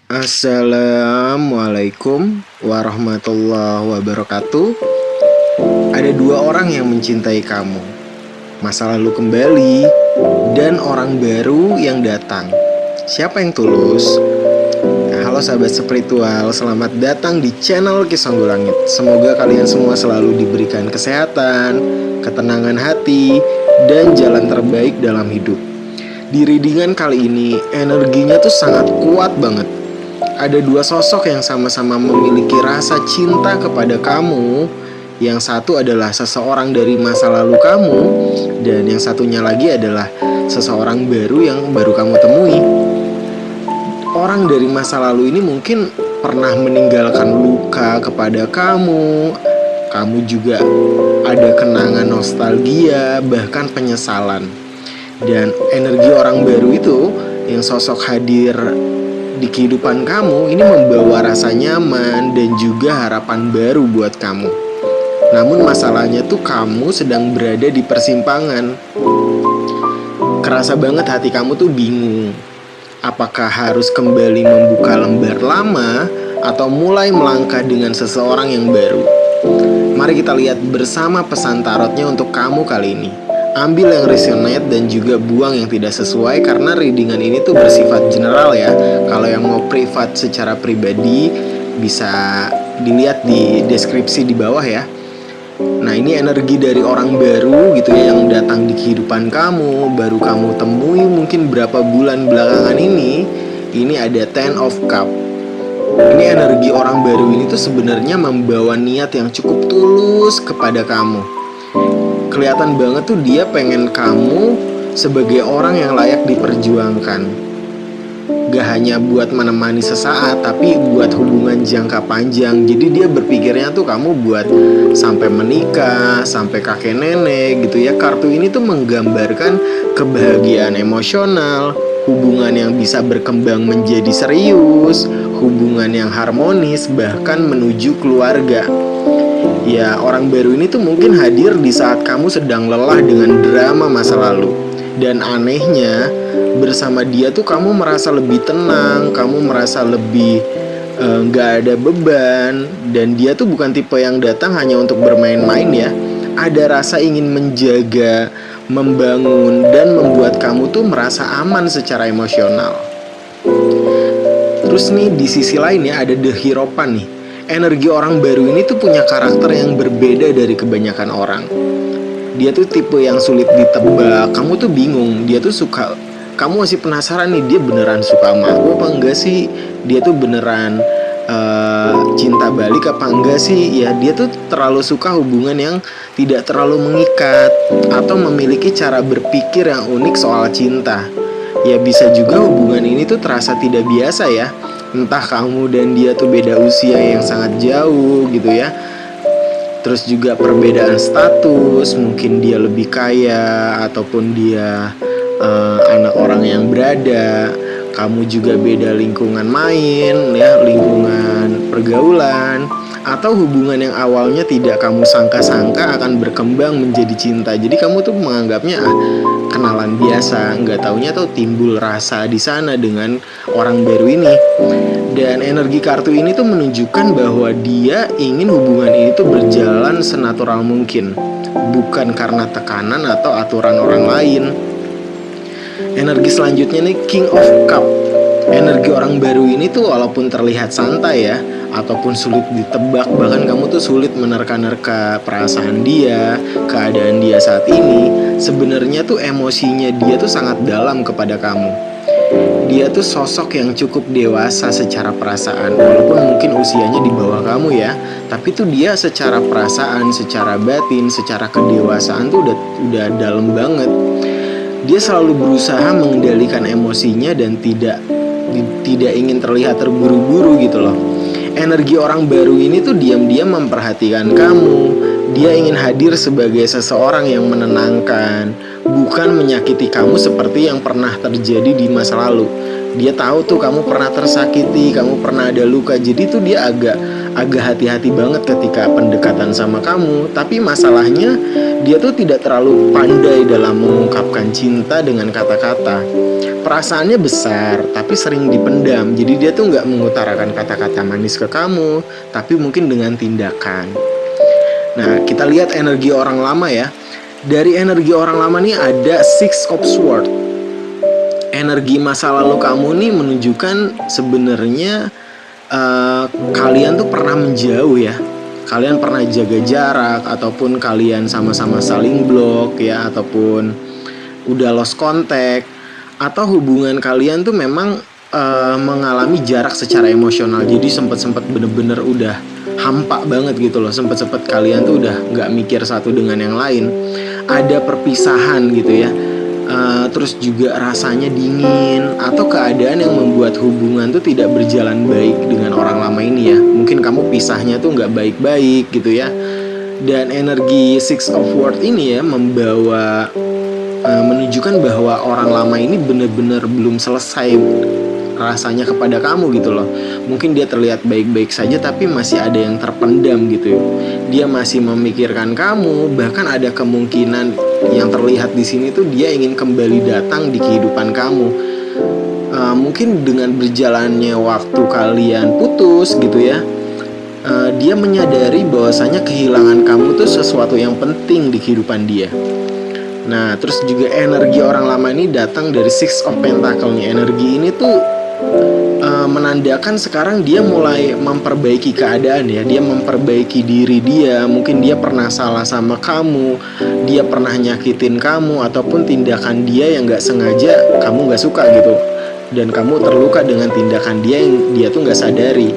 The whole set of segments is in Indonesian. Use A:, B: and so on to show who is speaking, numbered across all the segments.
A: Assalamualaikum warahmatullahi wabarakatuh. Ada dua orang yang mencintai kamu, masa lalu kembali dan orang baru yang datang. Siapa yang tulus? Halo sahabat spiritual, selamat datang di channel Kisah Langit. Semoga kalian semua selalu diberikan kesehatan, ketenangan hati, dan jalan terbaik dalam hidup. Di readingan kali ini, energinya tuh sangat kuat banget. Ada dua sosok yang sama-sama memiliki rasa cinta kepada kamu. Yang satu adalah seseorang dari masa lalu kamu, dan yang satunya lagi adalah seseorang baru yang baru kamu temui. Orang dari masa lalu ini mungkin pernah meninggalkan luka kepada kamu. Kamu juga ada kenangan nostalgia, bahkan penyesalan. Dan energi orang baru itu yang sosok hadir di kehidupan kamu ini membawa rasa nyaman dan juga harapan baru buat kamu. Namun masalahnya tuh kamu sedang berada di persimpangan. Kerasa banget hati kamu tuh bingung. Apakah harus kembali membuka lembar lama atau mulai melangkah dengan seseorang yang baru? Mari kita lihat bersama pesan tarotnya untuk kamu kali ini. Ambil yang resonate dan juga buang yang tidak sesuai, karena readingan ini tuh bersifat general ya. Kalau yang mau privat secara pribadi bisa dilihat di deskripsi di bawah ya. Nah, ini energi dari orang baru gitu ya, yang datang di kehidupan kamu, baru kamu temui mungkin berapa bulan belakangan ini. Ini ada Ten of Cup. Ini energi orang baru ini tuh sebenarnya membawa niat yang cukup tulus kepada kamu. Kelihatan banget tuh dia pengen kamu sebagai orang yang layak diperjuangkan. Gak hanya buat menemani sesaat, tapi buat hubungan jangka panjang. Jadi dia berpikirnya tuh kamu buat sampai menikah, sampai kakek nenek gitu ya. Kartu ini tuh menggambarkan kebahagiaan emosional, hubungan yang bisa berkembang menjadi serius, hubungan yang harmonis, bahkan menuju keluarga. Ya, orang baru ini tuh mungkin hadir di saat kamu sedang lelah dengan drama masa lalu. Dan anehnya, bersama dia tuh kamu merasa lebih tenang, kamu merasa lebih gak ada beban. Dan dia tuh bukan tipe yang datang hanya untuk bermain-main ya. Ada rasa ingin menjaga, membangun, dan membuat kamu tuh merasa aman secara emosional. Terus nih di sisi lain ya, ada The Hierophant nih. Energi orang baru ini tuh punya karakter yang berbeda dari kebanyakan orang. Dia tuh tipe yang sulit ditebak. Kamu tuh bingung, dia tuh suka, kamu masih penasaran nih, dia beneran suka sama aku apa enggak sih? Dia tuh beneran cinta balik apa enggak sih? Ya, dia tuh terlalu suka hubungan yang tidak terlalu mengikat, atau memiliki cara berpikir yang unik soal cinta. Ya, bisa juga hubungan ini tuh terasa tidak biasa ya. Entah kamu dan dia tuh beda usia yang sangat jauh gitu ya. Terus juga perbedaan status, mungkin dia lebih kaya ataupun dia anak orang yang berada. Kamu juga beda lingkungan main ya, lingkungan pergaulan. Atau hubungan yang awalnya tidak kamu sangka-sangka akan berkembang menjadi cinta. Jadi kamu tuh menganggapnya kenalan biasa, nggak taunya tuh timbul rasa di sana dengan orang baru ini. Dan energi kartu ini tuh menunjukkan bahwa dia ingin hubungan ini tuh berjalan senatural mungkin, bukan karena tekanan atau aturan orang lain. Energi selanjutnya nih, King of Cup. Energi orang baru ini tuh walaupun terlihat santai ya, ataupun sulit ditebak, bahkan kamu tuh sulit menerka-nerka perasaan dia, keadaan dia saat ini, sebenarnya tuh emosinya dia tuh sangat dalam kepada kamu. Dia tuh sosok yang cukup dewasa secara perasaan, walaupun mungkin usianya di bawah kamu ya, tapi tuh dia secara perasaan, secara batin, secara kedewasaan tuh udah dalam banget. Dia selalu berusaha mengendalikan emosinya dan tidak ingin terlihat terburu-buru gitu loh. Energi orang baru ini tuh diam-diam memperhatikan kamu. Dia ingin hadir sebagai seseorang yang menenangkan, bukan menyakiti kamu seperti yang pernah terjadi di masa lalu. Dia tahu tuh kamu pernah tersakiti, kamu pernah ada luka. Jadi tuh dia agak hati-hati banget ketika pendekatan sama kamu. Tapi masalahnya dia tuh tidak terlalu pandai dalam mengungkapkan cinta dengan kata-kata. perasaannya besar tapi sering dipendam. Jadi dia tuh nggak mengutarakan kata-kata manis ke kamu, tapi mungkin dengan tindakan. Nah, kita lihat energi orang lama ya. Dari energi orang lama nih ada Six of Swords. Energi masa lalu kamu nih menunjukkan sebenarnya kalian tuh pernah menjauh ya. Kalian pernah jaga jarak, ataupun kalian sama-sama saling blok ya, ataupun udah lost contact, atau hubungan kalian tuh memang mengalami jarak secara emosional. Jadi sempet bener-bener udah hampa banget gitu loh. Sempet kalian tuh udah nggak mikir satu dengan yang lain. Ada perpisahan gitu ya. Terus juga rasanya dingin, atau keadaan yang membuat hubungan tuh tidak berjalan baik dengan orang lama ini ya. Mungkin kamu pisahnya tuh nggak baik-baik gitu ya. Dan energi Six of Swords ini ya membawa menunjukkan bahwa orang lama ini benar-benar belum selesai rasanya kepada kamu gitu loh. Mungkin dia terlihat baik-baik saja tapi masih ada yang terpendam gitu. Dia masih memikirkan kamu, bahkan ada kemungkinan yang terlihat di sini tuh dia ingin kembali datang di kehidupan kamu. Mungkin dengan berjalannya waktu kalian putus gitu ya, dia menyadari bahwasanya kehilangan kamu tuh sesuatu yang penting di kehidupan dia. Nah, terus juga energi orang lama ini datang dari Six of Pentacle nih. Energi ini tuh menandakan sekarang dia mulai memperbaiki keadaan ya. Dia memperbaiki diri dia. Mungkin dia pernah salah sama kamu, dia pernah nyakitin kamu, ataupun tindakan dia yang gak sengaja kamu gak suka gitu, dan kamu terluka dengan tindakan dia yang dia tuh gak sadari.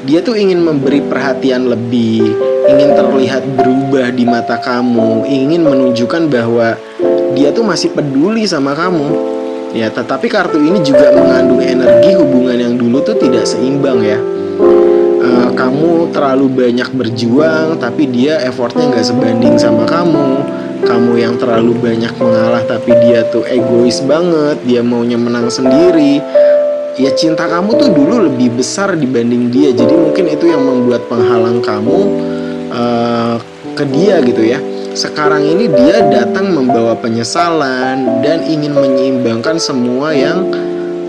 A: Dia tuh ingin memberi perhatian lebih, ingin terlihat berubah di mata kamu, ingin menunjukkan bahwa dia tuh masih peduli sama kamu. Ya, tetapi kartu ini juga mengandung energi hubungan yang dulu tuh tidak seimbang ya. Kamu terlalu banyak berjuang, tapi dia effortnya nggak sebanding sama kamu. Kamu yang terlalu banyak mengalah, tapi dia tuh egois banget, dia maunya menang sendiri. Ya, cinta kamu tuh dulu lebih besar dibanding dia. Jadi mungkin itu yang membuat penghalang kamu ke dia gitu ya. Sekarang ini dia datang membawa penyesalan dan ingin menyeimbangkan semua yang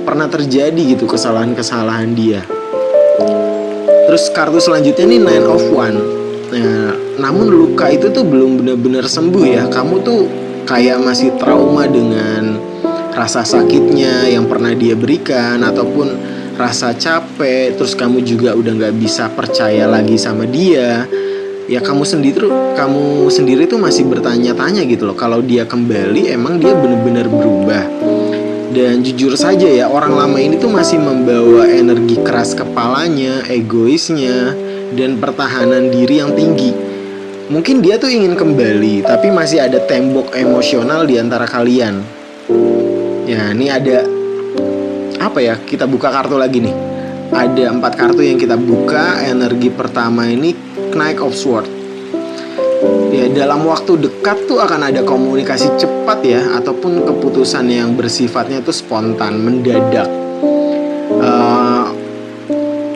A: pernah terjadi gitu, kesalahan-kesalahan dia. Terus kartu selanjutnya nih Nine of Wands. Nah, namun luka itu tuh belum benar-benar sembuh ya. Kamu tuh kayak masih trauma dengan rasa sakitnya yang pernah dia berikan, ataupun rasa capek. Terus kamu juga udah gak bisa percaya lagi sama dia. Ya kamu sendiri tuh masih bertanya-tanya gitu loh, kalau dia kembali emang dia benar-benar berubah. Dan jujur saja ya, orang lama ini tuh masih membawa energi keras kepalanya, egoisnya, dan pertahanan diri yang tinggi. Mungkin dia tuh ingin kembali, tapi masih ada tembok emosional di antara kalian. Ya, ini ada apa ya? Kita buka kartu lagi nih. Ada 4 kartu yang kita buka. Energi pertama ini Knight of Swords. Ya, dalam waktu dekat tuh akan ada komunikasi cepat ya, ataupun keputusan yang bersifatnya tuh spontan, mendadak.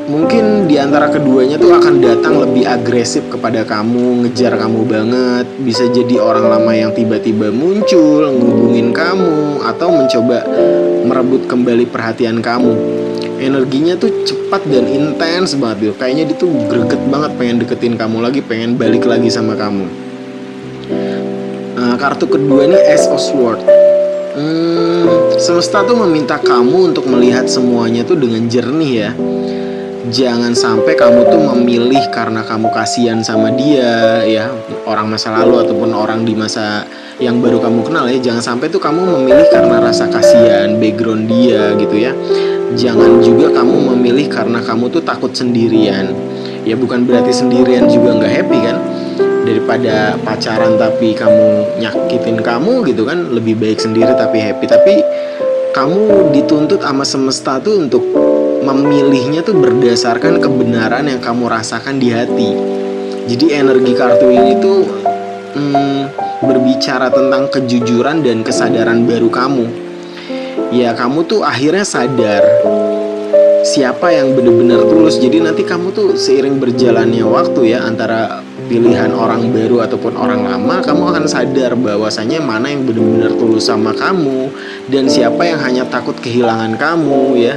A: Mungkin di antara keduanya tuh akan datang lebih agresif kepada kamu, ngejar kamu banget. Bisa jadi orang lama yang tiba-tiba muncul, ngehubungin kamu, atau mencoba merebut kembali perhatian kamu. Energinya tuh cepat dan intens banget gitu. Kayaknya dia tuh greget banget pengen deketin kamu lagi, pengen balik lagi sama kamu. Kartu kedua nih Ace of Swords. Semesta tuh meminta kamu untuk melihat semuanya tuh dengan jernih ya. Jangan sampai kamu tuh memilih karena kamu kasihan sama dia ya, orang masa lalu ataupun orang di masa yang baru kamu kenal ya. Jangan sampai tuh kamu memilih karena rasa kasihan, background dia gitu ya. Jangan juga kamu memilih karena kamu tuh takut sendirian. Ya bukan berarti sendirian juga gak happy kan. Daripada pacaran tapi kamu nyakitin kamu gitu kan, lebih baik sendiri tapi happy. Tapi kamu dituntut sama semesta tuh untuk memilihnya tuh berdasarkan kebenaran yang kamu rasakan di hati. Jadi energi kartu ini tuh berbicara tentang kejujuran dan kesadaran baru kamu. Ya kamu tuh akhirnya sadar siapa yang benar-benar tulus. Jadi nanti kamu tuh seiring berjalannya waktu ya, antara pilihan orang baru ataupun orang lama, kamu akan sadar bahwasanya mana yang benar-benar tulus sama kamu dan siapa yang hanya takut kehilangan kamu ya.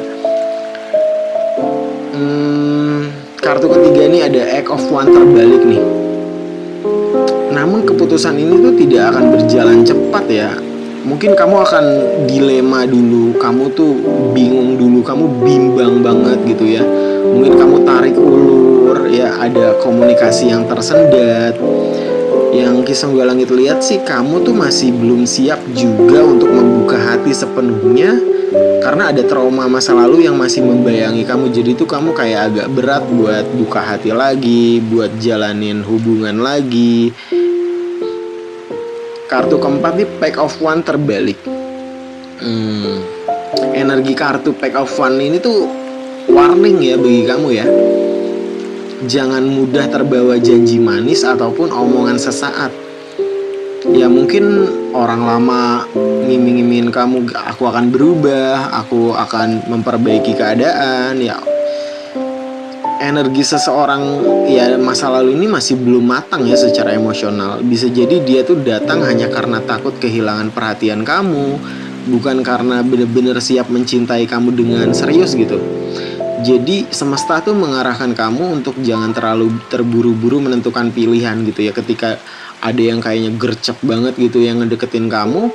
A: Kartu ketiga ini ada Egg of Wand terbalik nih. Namun keputusan ini tuh tidak akan berjalan cepat ya. Mungkin kamu akan dilema dulu, kamu tuh bingung dulu, kamu bimbang banget gitu ya. Mungkin kamu tarik ulur ya, ada komunikasi yang tersendat. Yang Ki Senggala Langit lihat sih, kamu tuh masih belum siap juga untuk membuka hati sepenuhnya, karena ada trauma masa lalu yang masih membayangi kamu. Jadi tuh kamu kayak agak berat buat buka hati lagi, buat jalanin hubungan lagi. Kartu keempat nih Pack of Wand terbalik. Energi kartu Pack of Wand ini tuh warning ya bagi kamu ya. Jangan mudah terbawa janji manis ataupun omongan sesaat. Ya mungkin orang lama ngiming-ngimingin kamu, aku akan berubah, aku akan memperbaiki keadaan ya. Energi seseorang ya masa lalu ini masih belum matang ya secara emosional. Bisa jadi dia tuh datang hanya karena takut kehilangan perhatian kamu, bukan karena benar-benar siap mencintai kamu dengan serius gitu. Jadi semesta tuh mengarahkan kamu untuk jangan terlalu terburu-buru menentukan pilihan gitu ya. Ketika ada yang kayaknya gercep banget gitu yang ngedeketin kamu,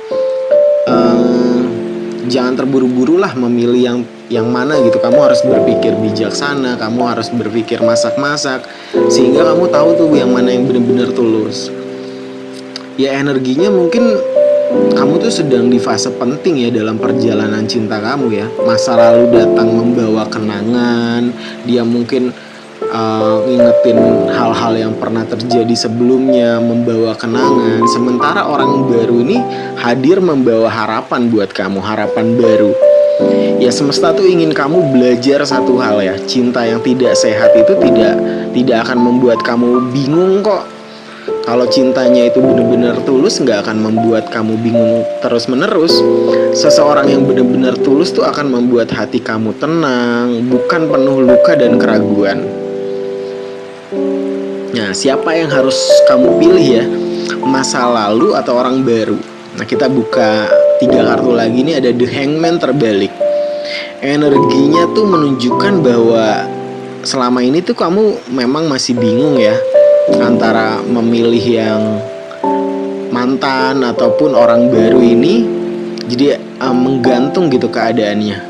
A: jangan terburu-buru lah memilih yang mana gitu. Kamu harus berpikir bijaksana, kamu harus berpikir masak-masak, sehingga kamu tahu tuh yang mana yang benar-benar tulus. Ya energinya mungkin kamu tuh sedang di fase penting ya dalam perjalanan cinta kamu ya. Masa lalu datang membawa kenangan, dia mungkin ngingetin hal-hal yang pernah terjadi sebelumnya, membawa kenangan. Sementara orang baru ini hadir membawa harapan buat kamu, harapan baru. Ya semesta tuh ingin kamu belajar satu hal ya, cinta yang tidak sehat itu tidak akan membuat kamu bingung kok. Kalau cintanya itu benar-benar tulus, nggak akan membuat kamu bingung terus-menerus. Seseorang yang benar-benar tulus tuh akan membuat hati kamu tenang, bukan penuh luka dan keraguan. Nah, siapa yang harus kamu pilih ya? Masa lalu atau orang baru? Nah, kita buka 3 kartu lagi nih, ada The Hangman terbalik. Energinya tuh menunjukkan bahwa selama ini tuh kamu memang masih bingung ya antara memilih yang mantan ataupun orang baru ini. Jadi menggantung gitu keadaannya.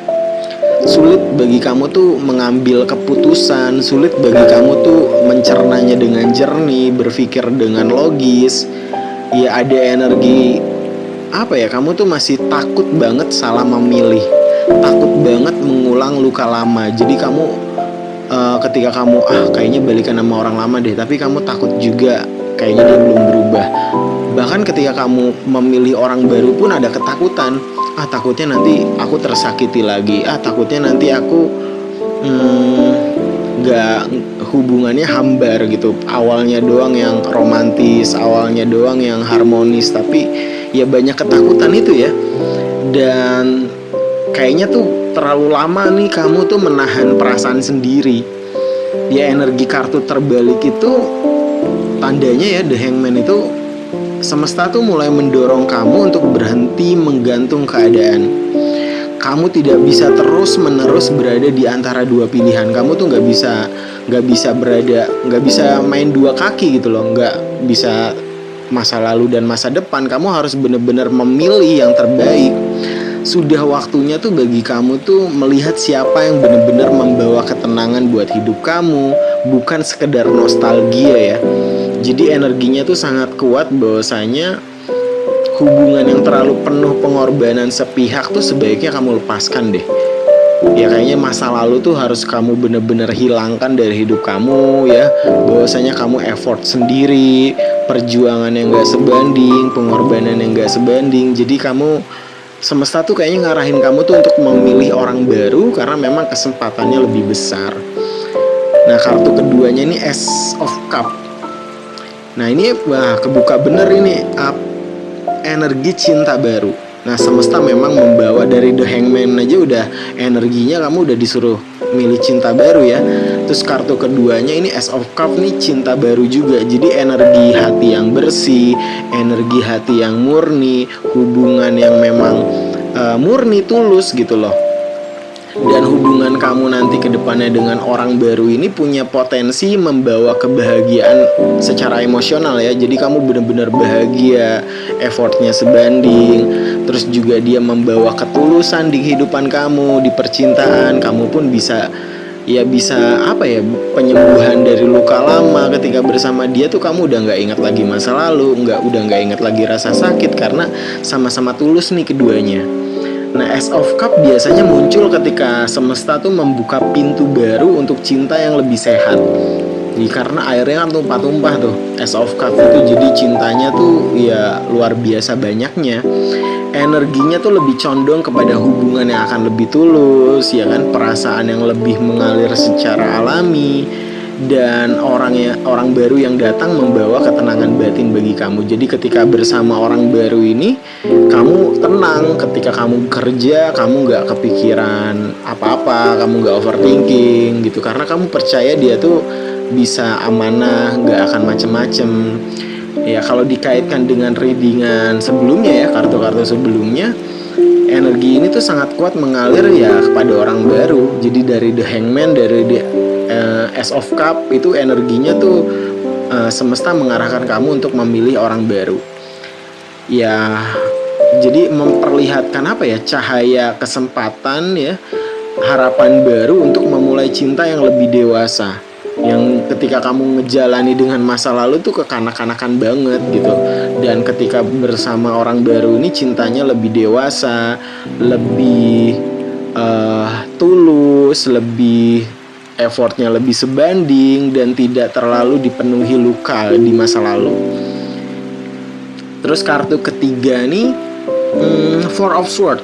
A: Sulit bagi kamu tuh mengambil keputusan, sulit bagi kamu tuh mencernanya dengan jernih, berpikir dengan logis. Ya ada energi apa ya, kamu tuh masih takut banget salah memilih, takut banget mengulang luka lama. Jadi kamu ketika kamu kayaknya balikan sama orang lama deh, tapi kamu takut juga kayaknya dia belum berubah. Bahkan ketika kamu memilih orang baru pun ada ketakutan. Takutnya nanti aku tersakiti lagi. Takutnya nanti aku gak hubungannya hambar gitu. Awalnya doang yang romantis, awalnya doang yang harmonis, tapi ya banyak ketakutan itu ya. Dan kayaknya tuh terlalu lama nih kamu tuh menahan perasaan sendiri. Ya energi kartu terbalik itu tandanya ya, The Hangman itu semesta tuh mulai mendorong kamu untuk berhenti menggantung keadaan. Kamu tidak bisa terus-menerus berada di antara dua pilihan. Kamu tuh nggak bisa main dua kaki gitu loh. Nggak bisa masa lalu dan masa depan. Kamu harus benar-benar memilih yang terbaik. Sudah waktunya tuh bagi kamu tuh melihat siapa yang benar-benar membawa ketenangan buat hidup kamu, bukan sekedar nostalgia ya. Jadi energinya tuh sangat kuat bahwasanya hubungan yang terlalu penuh pengorbanan sepihak tuh sebaiknya kamu lepaskan deh. Ya kayaknya masa lalu tuh harus kamu benar-benar hilangkan dari hidup kamu ya. Bahwasanya kamu effort sendiri, perjuangan yang gak sebanding, pengorbanan yang gak sebanding. Jadi kamu, semesta tuh kayaknya ngarahin kamu tuh untuk memilih orang baru karena memang kesempatannya lebih besar. Nah kartu keduanya ini Ace of Cup. Nah ini kebuka bener ini energi cinta baru. Nah semesta memang membawa dari The Hangman aja udah energinya kamu udah disuruh milih cinta baru ya. Terus kartu keduanya ini Ace of Cup nih, cinta baru juga. Jadi energi hati yang bersih, energi hati yang murni, hubungan yang memang murni tulus gitu loh. Dan hubungan kamu nanti ke depannya dengan orang baru ini punya potensi membawa kebahagiaan secara emosional ya. Jadi kamu benar-benar bahagia, effortnya sebanding. Terus juga dia membawa ketulusan di kehidupan kamu, di percintaan. Kamu pun bisa penyembuhan dari luka lama. Ketika bersama dia tuh kamu udah nggak ingat lagi masa lalu, udah nggak ingat lagi rasa sakit, karena sama-sama tulus nih keduanya. Nah, Ace of Cup biasanya muncul ketika semesta tuh membuka pintu baru untuk cinta yang lebih sehat. Jadi karena airnya kan tumpah-tumpah tuh, Ace of Cup itu, jadi cintanya tuh ya luar biasa banyaknya. Energinya tuh lebih condong kepada hubungan yang akan lebih tulus, ya kan, perasaan yang lebih mengalir secara alami. Dan orang baru yang datang membawa ketenangan batin bagi kamu. Jadi ketika bersama orang baru ini, kamu tenang. Ketika kamu kerja, kamu gak kepikiran apa-apa, kamu gak overthinking gitu, karena kamu percaya dia tuh bisa amanah, gak akan macem-macem. Ya kalau dikaitkan dengan readingan sebelumnya ya, kartu-kartu sebelumnya, energi ini tuh sangat kuat mengalir ya kepada orang baru. Jadi dari The Hangman, dari Ace of Cup itu energinya tuh semesta mengarahkan kamu untuk memilih orang baru. Ya, jadi memperlihatkan cahaya kesempatan ya, harapan baru untuk memulai cinta yang lebih dewasa. Yang ketika kamu ngejalani dengan masa lalu tuh kekanak-kanakan banget gitu. Dan ketika bersama orang baru ini cintanya lebih dewasa, lebih tulus, lebih effortnya lebih sebanding, dan tidak terlalu dipenuhi luka di masa lalu. Terus kartu ketiga nih, Four of Swords.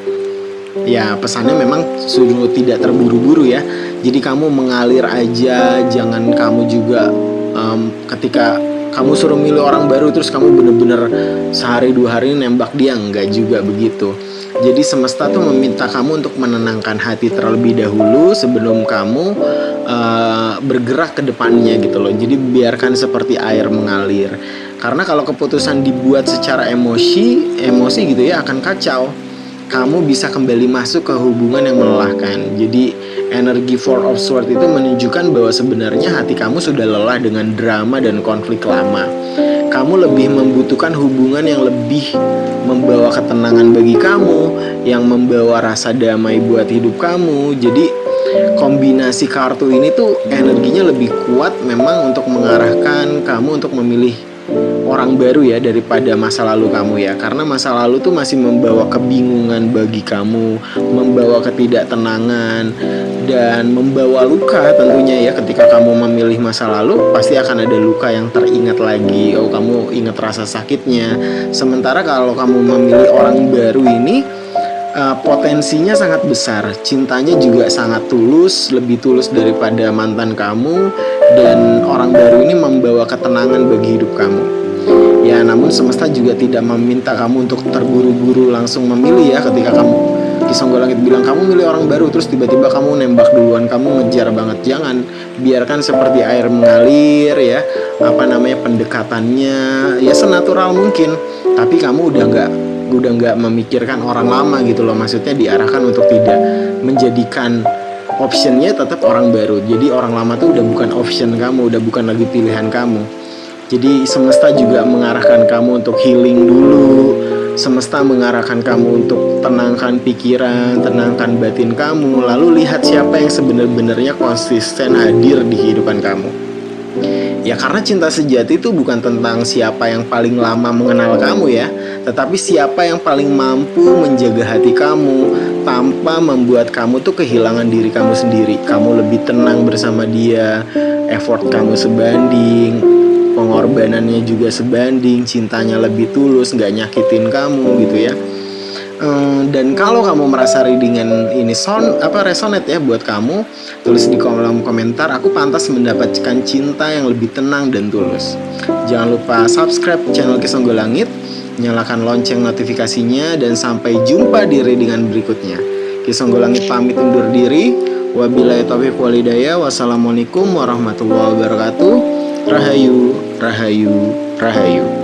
A: Ya pesannya memang suruh tidak terburu-buru ya. Jadi kamu mengalir aja, jangan kamu juga ketika kamu suruh milih orang baru terus kamu bener-bener sehari dua hari nembak dia, enggak juga begitu. Jadi semesta tuh meminta kamu untuk menenangkan hati terlebih dahulu sebelum kamu bergerak ke depannya gitu loh. Jadi biarkan seperti air mengalir. Karena kalau keputusan dibuat secara emosi gitu ya akan kacau. Kamu bisa kembali masuk ke hubungan yang melelahkan. Jadi energi Four of Swords itu menunjukkan bahwa sebenarnya hati kamu sudah lelah dengan drama dan konflik lama. Kamu lebih membutuhkan hubungan yang lebih membawa ketenangan bagi kamu, yang membawa rasa damai buat hidup kamu. Jadi kombinasi kartu ini tuh energinya lebih kuat memang untuk mengarahkan kamu untuk memilih orang baru ya daripada masa lalu kamu ya. Karena masa lalu tuh masih membawa kebingungan bagi kamu, membawa ketidaktenangan, dan membawa luka tentunya ya. Ketika kamu memilih masa lalu pasti akan ada luka yang teringat lagi. Oh, kamu ingat rasa sakitnya. Sementara kalau kamu memilih orang baru ini, potensinya sangat besar, cintanya juga sangat tulus, lebih tulus daripada mantan kamu. Dan orang baru ini membawa ketenangan bagi hidup kamu. Ya namun semesta juga tidak meminta kamu untuk terburu-buru langsung memilih ya. Ketika kamu Ki Songgolangit bilang kamu milih orang baru terus tiba-tiba kamu nembak duluan, kamu ngejar banget. Jangan, biarkan seperti air mengalir ya. Pendekatannya ya senatural mungkin, tapi kamu udah nggak memikirkan orang lama gitu loh. Maksudnya diarahkan untuk tidak menjadikan optionnya tetap orang baru. Jadi orang lama tuh udah bukan option kamu, udah bukan lagi pilihan kamu. Jadi semesta juga mengarahkan kamu untuk healing dulu. Semesta mengarahkan kamu untuk tenangkan pikiran, tenangkan batin kamu. Lalu lihat siapa yang sebenarnya konsisten hadir di kehidupan kamu. Ya karena cinta sejati itu bukan tentang siapa yang paling lama mengenal kamu ya, tetapi siapa yang paling mampu menjaga hati kamu tanpa membuat kamu tuh kehilangan diri kamu sendiri. Kamu lebih tenang bersama dia, effort kamu sebanding, pengorbanannya juga sebanding, cintanya lebih tulus, gak nyakitin kamu gitu ya. Dan kalau kamu merasa readingan ini resonate ya buat kamu, tulis di kolom komentar, aku pantas mendapatkan cinta yang lebih tenang dan tulus. Jangan lupa subscribe channel Ki Songgolangit, nyalakan lonceng notifikasinya, dan sampai jumpa di readingan berikutnya. Ki Songgolangit pamit undur diri. Wabillahi taufiq walhidayah. Wassalamualaikum warahmatullahi wabarakatuh. Rahayu, rahayu, rahayu.